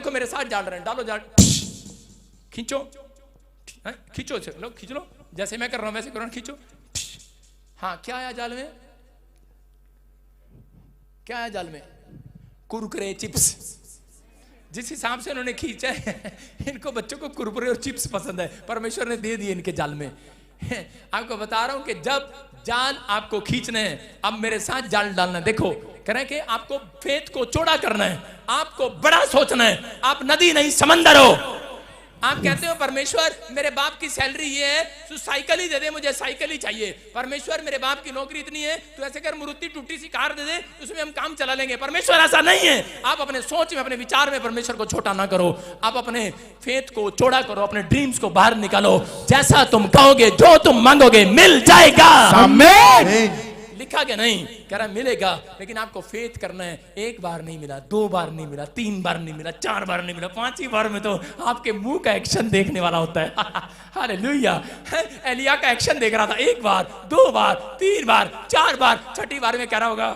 देखो मेरे साथ जाल रहे हैं, डालो जाल, खींचो, खींचो, लो खींच लो, जैसे मैं कर रहा हूं वैसे करो, खींचो। हाँ, क्या आया जाल में? क्या आया जाल में? कुरकुरे चिप्स। जिस हिसाब से उन्होंने खींचा है, इनको बच्चों को कुरकुरे और चिप्स पसंद है, परमेश्वर ने दे दिए इनके जाल में। आपको बता रहा हूं कि जब जाल आपको खींचने हैं, अब मेरे साथ जाल डालना है। देखो कह रहे हैं कि आपको फेथ को चौड़ा करना है, आपको बड़ा सोचना है, आप नदी नहीं समंदर हो। आप कहते हो परमेश्वर मेरे बाप की सैलरी ये है, तू साइकिल ही दे दे, मुझे साइकिल ही चाहिए। परमेश्वर मेरे बाप की नौकरी इतनी है, तू ऐसे कर मारुति टूटी सी कार दे दे, उसमें हम काम चला लेंगे। परमेश्वर ऐसा नहीं है। आप अपने सोच में, अपने विचार में परमेश्वर को छोटा ना करो, आप अपने फेथ को चौड़ा करो, अपने ड्रीम्स को बाहर निकालो। जैसा तुम कहोगे, जो तुम मांगोगे मिल जाएगा। आमीन। लिखा के नहीं, कह रहा मिलेगा, लेकिन आपको फेथ करना है। एक बार नहीं मिला, 2 बार नहीं मिला, 3 बार नहीं मिला, 4 बार नहीं मिला, 5वीं बार में तो आपके मुंह का एक्शन देखने वाला होता है। हालेलुया। एलिया का एक्शन देख रहा था, 1 बार, 2 बार, 3 बार, 4 बार, 6ठी बार में कह रहा होगा,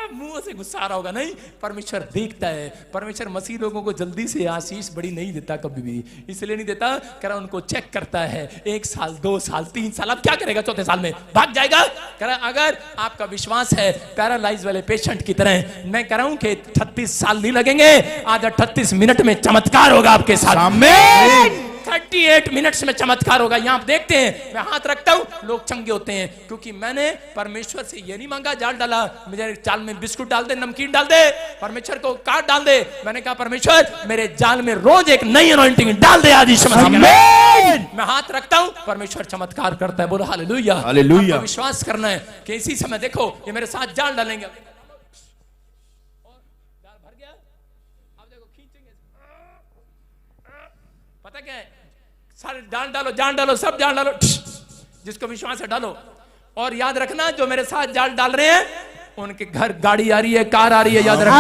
मुंह से गुस्सा आ रहा होगा। नहीं, परमेश्वर देखता है। परमेश्वर मसीह लोगों को जल्दी से आशीष बड़ी नहीं देता, कभी भी इसलिए नहीं देता, कह रहा उनको चेक करता है। 1 साल, 2 साल, 3 साल, अब क्या करेगा? 4थे साल में भाग जाएगा। कह रहा अगर आपका विश्वास है पैरालाइज वाले पेशेंट की तरह, मैं कह रहा हूं कि 38 साल नहीं लगेंगे, आज 38 मिनट में चमत्कार होगा आपके साथ। आमीन। 38 मिनट्स में चमत्कार होगा। यहां आप देखते हैं, मैं हाथ रखता हूं, लोग चंगे होते हैं, क्योंकि मैंने परमेश्वर से ये नहीं मांगा जाल डाला, मुझे जाल में बिस्कुट डाल दे, नमकीन डाल दे, परमेश्वर को काट डाल दे। मैंने कहा परमेश्वर मेरे जाल में रोज एक नई अनॉइंटिंग डाल दे आज यीशु मसीह। मैं हाथ रखता हूं, परमेश्वर चमत्कार करता है। बोलो हालेलुया। हालेलुया। विश्वास करना है कि इसी समय देखो ये मेरे साथ जाल डालेंगे, पता क्या है, सारे जान डालो, जान डालो, सब जान डालो, जिसको विश्वास है डालो। और याद रखना जो मेरे साथ जाल डाल रहे हैं उनके घर गाड़ी आ रही है, कार आ रही है, याद रखना।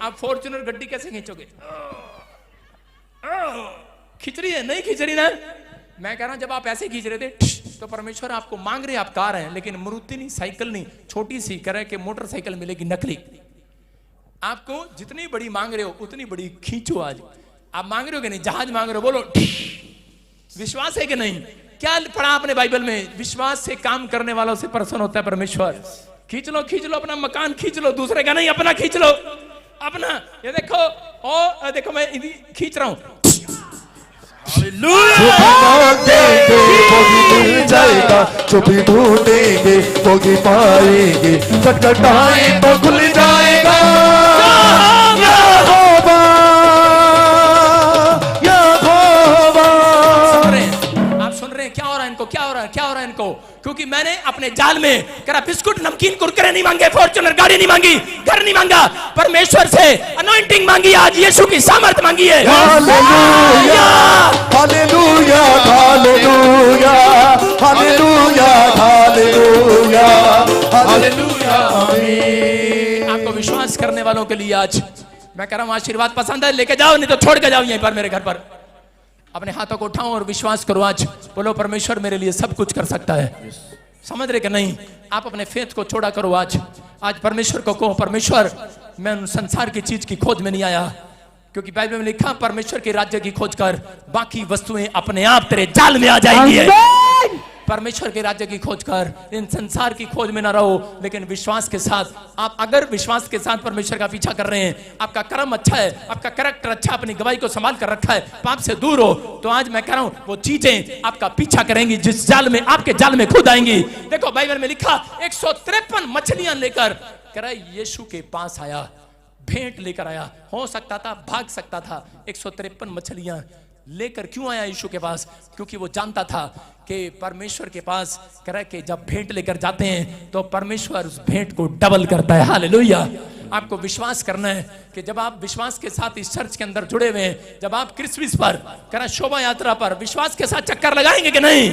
आप फॉर्च्यूनर गड्डी कैसे खींचोगे? खींच रही है, नहीं खींच रही ना। मैं कह रहा हूं जब आप ऐसे खींच रहे थे तो परमेश्वर आपको मांग रहे, आप कार हैं, लेकिन मारुति नहीं, साइकिल नहीं, छोटी सी कह रहे कि मोटरसाइकिल मिलेगी नकली। आपको जितनी बड़ी मांग रहे हो उतनी बड़ी खींचो। आज आप मांग रहे हो कि नहीं? जहाज मांग रहे हो, बोलो विश्वास है कि नहीं? क्या पढ़ा आपने बाइबल में? विश्वास से काम करने वालों से प्रसन्न होता है परमेश्वर। खींच लो, खींच लो, अपना मकान खींच लो, दूसरे का नहीं, अपना खींच लो, अपना। ये देखो, और देखो मैं खींच रहा हूं। जो भी ढूंढेंगे वो भी पाएंगे, खटखटाएं तो खुल जाएगा। क्या हो रहा है इनको? क्योंकि मैंने अपने जाल में करा बिस्कुट, नमकीन, कुरकुरे नहीं मांगे, फॉर्च्यूनर गाड़ी नहीं मांगी, घर नहीं मांगा, परमेश्वर से अनॉइंटिंग मांगी, आज यीशु की सामर्थ मांगी है। Hallelujah, hallelujah, hallelujah, hallelujah, hallelujah, hallelujah. आमीन। आपको विश्वास करने वालों के लिए आज मैं कह रहा हूं आशीर्वाद पसंद है, लेके जाओ, नहीं तो छोड़ के जाओ यहीं पर मेरे घर पर। अपने हाथों को उठाओ और विश्वास करो। आज बोलो परमेश्वर मेरे लिए सब कुछ कर सकता है। समझ रहे कि नहीं? आप अपने फेथ को छोड़ा करो। आज परमेश्वर को कहो, परमेश्वर मैं उन संसार की चीज की खोज में नहीं आया, क्योंकि बाइबल में लिखा परमेश्वर के राज्य की खोज कर, बाकी वस्तुएं अपने आप तेरे जाल में आ जाएंगी। परमेश्वर के राज्य की खोज कर, इन संसार की खोज में ना रहो, लेकिन विश्वास के साथ। आप अगर विश्वास के साथ परमेश्वर का पीछा कर रहे हैं, आपका कर्म अच्छा है, आपका कैरेक्टर अच्छा, अपनी गवाही को संभाल कर रखा है, पाप से दूर हो, तो आज मैं कह रहा हूं वो चीजें आपका पीछा करेंगी जिस जाल में, आपके जाल में खुद आएंगी। देखो बाइबल में लिखा 153 मछलियां लेकर कह रहा है यीशु के पास आया, भेंट लेकर आया। हो सकता था भाग सकता था, 153 मछलियां लेकर क्यों आया यीशु के पास? क्योंकि वो जानता था कि परमेश्वर के पास कह रहा है कि जब भेंट लेकर जाते हैं तो परमेश्वर उस भेंट को डबल करता है। हालेलुया। आपको विश्वास करना है कि जब आप विश्वास के साथ इस चर्च के अंदर जुड़े हुए हैं, जब आप क्रिसमस पर कह रहा है शोभा यात्रा पर विश्वास के साथ चक्कर लगाएंगे कि नहीं?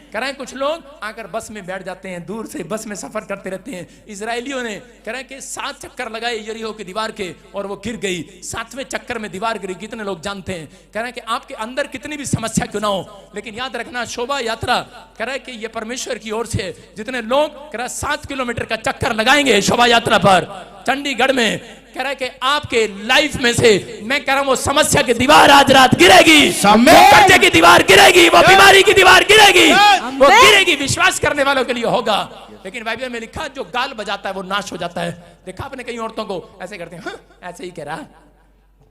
कह रहे हैं कुछ लोग आकर बस में बैठ जाते हैं, दूर से बस में सफर करते रहते हैं। इजरायलियों ने कह रहे हैं कि 7 चक्कर लगाए यरीहो की दीवार के और वो गिर गई। 7वें चक्कर में दीवार गिरी। कितने लोग जानते हैं? कह रहे हैं कि आपके अंदर कितनी भी समस्या क्यों ना हो, लेकिन याद रखना शोभा यात्रा कह रहा है कि ये परमेश्वर की ओर से जितने लोग कह रहा है 7 किलोमीटर का चक्कर लगाएंगे शोभा यात्रा पर, चंडीगढ़ में, कह रहा है कि आपके लाइफ में से मैं कह रहा हूं वो समस्या की दीवार आज रात गिरेगी, वो कर्जे की दीवार गिरेगी, वो बीमारी की दीवार गिरेगी, वो गिरेगी। विश्वास करने वालों के लिए होगा। लेकिन बाइबल में लिखा जो गाल बजाता है वो नाश हो जाता है। देखा आपने कई औरतों को ऐसे करते हैं, हाँ, ऐसे ही कह रहा,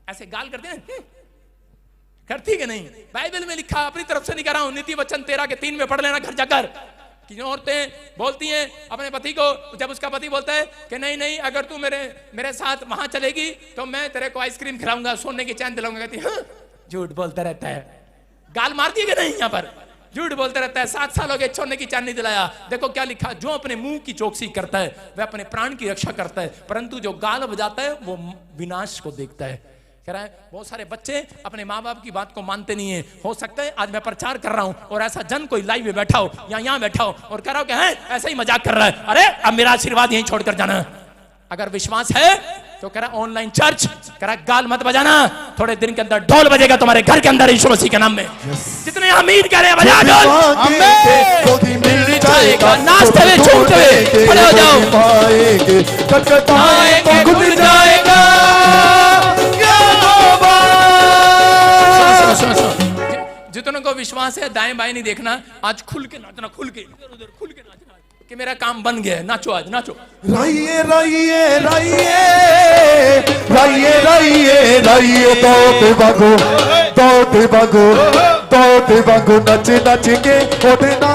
ऐसे गाल करते हैं, करती कि नहीं? बाइबल में लिखा, अपनी तरफ से नहीं कर रहा हूं, नीति वचन 13 के 3 में पढ़ लेना घर जाकर, कि औरतें बोलती हैं अपने पति को, जब उसका पति बोलता है कि नहीं नहीं अगर तू मेरे साथ वहां चलेगी तो मैं तेरे को आइसक्रीम खिलाऊंगा, सोने की चैन दिलाऊंगा, कहती हाँ, झूठ बोलता रहता है। गाल मारती है कि नहीं? यहाँ पर झूठ बोलता रहता है। 7 साल हो गए, सोने की चैन नहीं दिलाया। देखो क्या लिखा, जो अपने मुंह की चौकसी करता है वह अपने प्राण की रक्षा करता है, परंतु जो गाल बजाता है वो विनाश को देखता है। कह रहा है बहुत सारे बच्चे अपने माँ बाप की बात को मानते नहीं है। हो सकता है आज मैं प्रचार कर रहा हूं और ऐसा जन कोई लाइव में बैठा हो या यहाँ बैठा हो और कह रहा हो कि है ऐसा ही मजाक कर रहा है, अरे अब मेरा आशीर्वाद यहीं छोड़कर जाना। अगर विश्वास है तो कह रहा ऑनलाइन चर्च, कह रहा गाल मत बजाना, थोड़े दिन के अंदर ढोल बजेगा तुम्हारे घर के अंदर यीशु मसीह के नाम में। जितने उम्मीद करें बजा ढोल, नाचते हुए झूमते हुए खड़े हो जाओ। जितनों को विश्वास है दाएं बाएं नहीं देखना, आज खुल के नाचना, खुल के इधर उधर खुल के नाचना कि मेरा काम बन गया है। नाचो आज, नाचो। राइए राइए राइए राइए राइए राइए, दौड़ते भागो दौड़ते भागो दौड़ते भागो, नच नच के होते ना।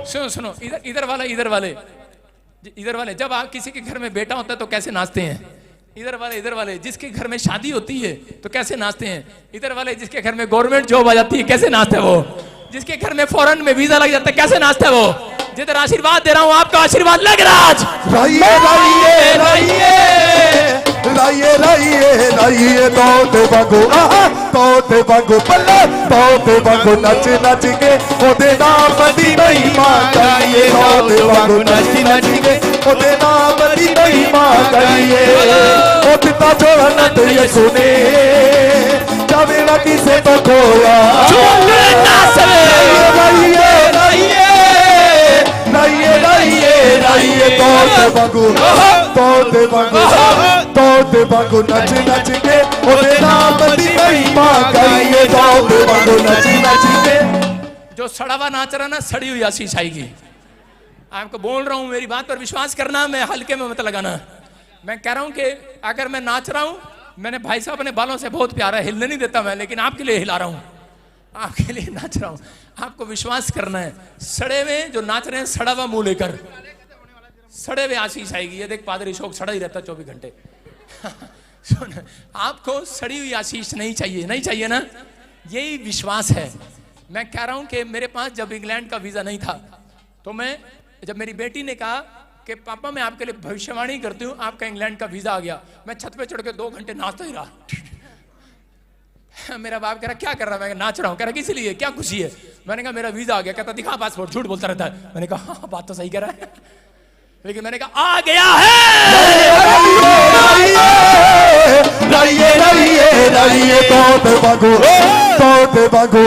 सुनो सुनो, इधर वाले जब आप किसी के घर में बेटा होता है तो कैसे नाचते हैं? इधर वाले जिसके घर में शादी होती है तो कैसे नाचते हैं? इधर वाले जिसके घर में गवर्नमेंट जॉब आ जाती है कैसे नाचते हैं वो? जिसके घर में फौरन में वीजा लग जाता है कैसे नाचते हैं वो? जिधर आशीर्वाद दे रहा हूं आपका आशीर्वाद लग रहा आज। राइए राइए राइए राइए राइए राइए, दौड़ते भागो दौड़ते भागो पल्ला दौड़ते भागो, नच नच के ओदे नाम दी महिमा गाइए, दौड़ते भागो नच नच के ओदे नाम दी महिमा गाइए। ओ पिता छोड़ा न तो ये सुने जावे ना किसे तो खोया, राइए राइए राइए राइए राइए, दौड़ते भागो दौड़ते भागो दौड़ते भागो, नच नच के ओदे नाम दी महिमा गाइए, दौड़ते भागो नच नच के। जो सड़ा हुआ नाच रहा ना, सड़ी हुई आशीष आएगी। आपको बोल रहा हूं, मेरी बात पर विश्वास करना, मैं हल्के में मत लगाना। मैं कह रहा हूं कि अगर मैं नाच रहा हूं, मैंने भाई साहब अपने बालों से बहुत प्यारा, हिलने नहीं देता मैं, लेकिन आपके लिए हिला रहा हूं, आपके लिए नाच रहा हूं। आपको विश्वास करना है। सड़े में जो नाच रहे हैं, सड़ा हुआ मुंह लेकर, सड़े हुए आशीष आएगी। ये देख पादरी शोक सड़ा ही रहता 24 घंटे। सुन, आपको सड़ी हुई आशीष नहीं चाहिए, नहीं चाहिए ना? यही विश्वास है। मैं कह रहा हूं कि मेरे पास जब इंग्लैंड का वीजा नहीं था तो जब मेरी बेटी ने कहा कि पापा मैं आपके लिए भविष्यवाणी करती हूँ, आपका इंग्लैंड का वीजा आ गया, मैं छत पे चढ़ के 2 घंटे नाचता ही रहा। मेरा बाप कह रहा क्या कर रहा है? मैं नाच रहा हूँ। कह रहा किस लिए, क्या खुशी है? मैंने कहा मेरा वीजा आ गया। कहता दिखा पासपोर्ट, झूठ बोलता रहता है। मैंने कहा हाँ बात तो सही कर रहा है, लेकिन मैंने कहा आ गया राइए राइए राइए, दौड़ते भागो दौड़ते भागो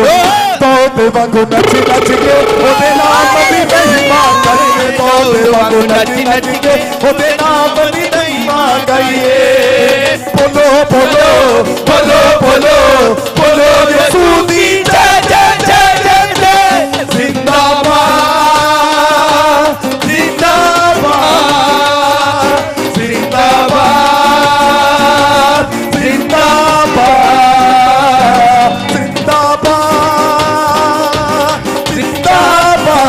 दौड़ते भागो, नच नच के ओदे नाम दी महिमा गाइए, दौड़ते भागो नच नच के ओदे नाम दी महिमा गाइए। बोलो बोलो बोलो बोलो बोलो यीशु दी जय जय जय जय जय, जिंदाबाद जिंदाबाद जिंदाबाद जिंदाबाद जिंदाबाद जिंदाबाद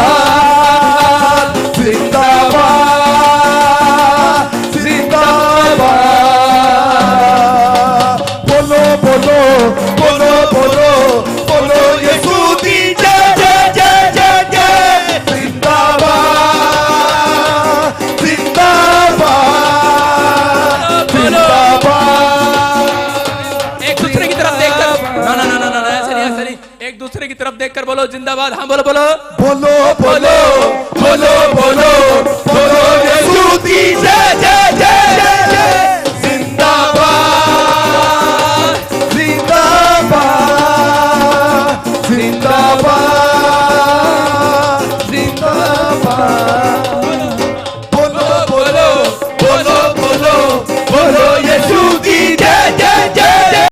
जिंदाबाद जिंदाबाद। बोलो बोलो बोलो बोलो बोलो यीशु दी जय जय जय जय जय, जिंदाबाद जिंदाबाद जिंदाबाद। एक दूसरे की तरफ देखकर, ना ना ना ना ना, ऐसे नहीं, एक दूसरे की तरफ देखकर बोलो जिंदाबाद। हाँ बोलो बोलो।